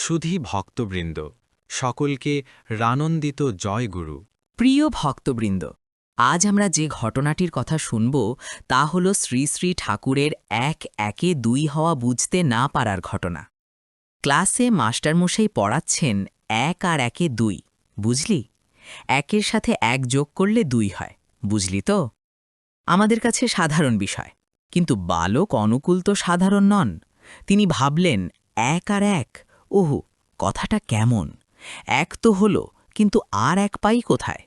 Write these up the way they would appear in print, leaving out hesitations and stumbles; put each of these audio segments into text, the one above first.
সুধী ভক্তবৃন্দ, সকলকে রানন্দিত জয় গুরু। প্রিয় ভক্তবৃন্দ, আজ আমরা যে ঘটনাটির কথা শুনব তা হল শ্রী শ্রী ঠাকুরের এক একে দুই হওয়া বুঝতে না পারার ঘটনা। ক্লাসে মাস্টারমশাই পড়াচ্ছেন এক আর একে দুই, বুঝলি? একের সাথে এক যোগ করলে দুই হয়, বুঝলি তো? আমাদের কাছে সাধারণ বিষয়, কিন্তু বালক অনুকূল তো সাধারণ নন। তিনি ভাবলেন এক আর এক, ওহো, কথাটা কেমন? এক তো হলো, কিন্তু আর এক পাই কোথায়?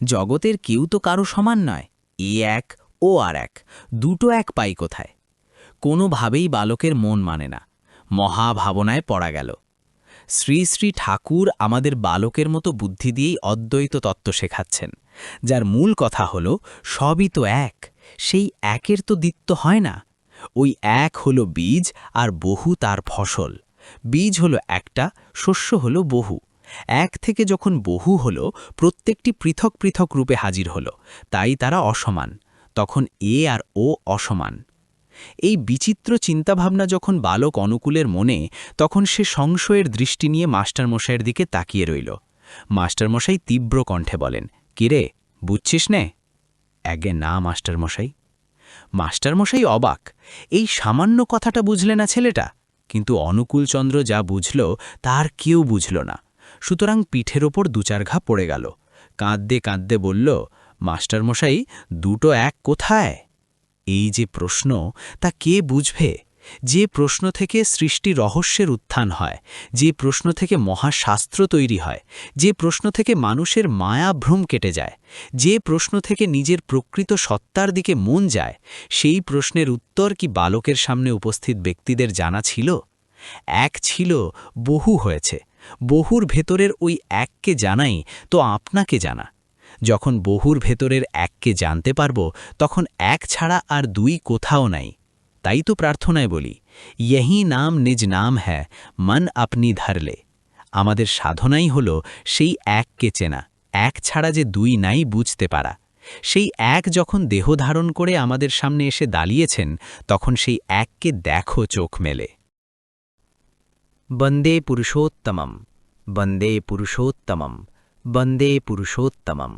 জগতের কেউ তো কারো সমান নয়, এ এক ও আর এক, দুটো এক পাই কোথায়? কোনোভাবেই বালকের মন মানে না, মহাভাবনায় পড়া গেল। শ্রী শ্রী ঠাকুর আমাদের বালকের মতো বুদ্ধি দিয়েই অদ্বৈত তত্ত্ব শেখাচ্ছেন, যার মূল কথা হল সবই তো এক, সেই একের তো দ্বিত্ব হয় না। ওই এক হলো বীজ আর বহু তার ফসল। বীজ হলো একটা, শস্য হলো বহু। এক থেকে যখন বহু হলো, প্রত্যেকটি পৃথক পৃথক রূপে হাজির হলো, তাই তারা অসমান। তখন এ আর ও অসমান। এই বিচিত্র চিন্তাভাবনা যখন বালক অনুকূলের মনে, তখন সে সংশয়ের দৃষ্টি নিয়ে মাস্টারমশাইয়ের দিকে তাকিয়ে রইল। মাস্টারমশাই তীব্র কণ্ঠে বলেন, কিরে, বুঝছিস নে? আগে না মাস্টারমশাই। মাস্টারমশাই অবাক, এই সামান্য কথাটা বুঝলে না ছেলেটা? কিন্তু অনুকূলচন্দ্র যা বুঝল তার কেউ বুঝল না। সুতরাং পিঠের ওপর দু-চার ঘা পড়ে গেল। কাঁদতে কাঁদতে বলল, মাস্টারমশাই, দুটো এক কোথায়? এই যে প্রশ্ন, তা কে বুঝবে? যে প্রশ্ন থেকে সৃষ্টি রহস্যের উত্থান হয়, যে প্রশ্ন থেকে মহাশাস্ত্র তৈরি হয়, যে প্রশ্ন থেকে মানুষের মায়াভ্রম কেটে যায়, যে প্রশ্ন থেকে নিজের প্রকৃত সত্তার দিকে মন যায়, সেই প্রশ্নের উত্তর কি বালকের সামনে উপস্থিত ব্যক্তিদের জানা ছিল? এক ছিল, বহু হয়েছে। বহুর ভেতরের ওই এককে জানাই তো আপনাকে জানা। যখন বহুর ভেতরের এককে জানতে পারব, তখন এক ছাড়া আর দুই কোথাও নাই। তাই তো প্রার্থনায় বলি, यही নাম নিজ নাম হ্যায়, মন আপনি ধরলে। আমাদের সাধনাই হল সেই এককে চেনা, এক ছাড়া যে দুই নাই বুঝতে পারা। সেই এক যখন দেহ ধারণ করে আমাদের সামনে এসে দাঁড়িয়েছেন, তখন সেই এককে দেখো চোখ মেলে। বন্দে পুরুষোত্তমম, বন্দে পুরুষোত্তমম, বন্দে পুরুষোত্তমম।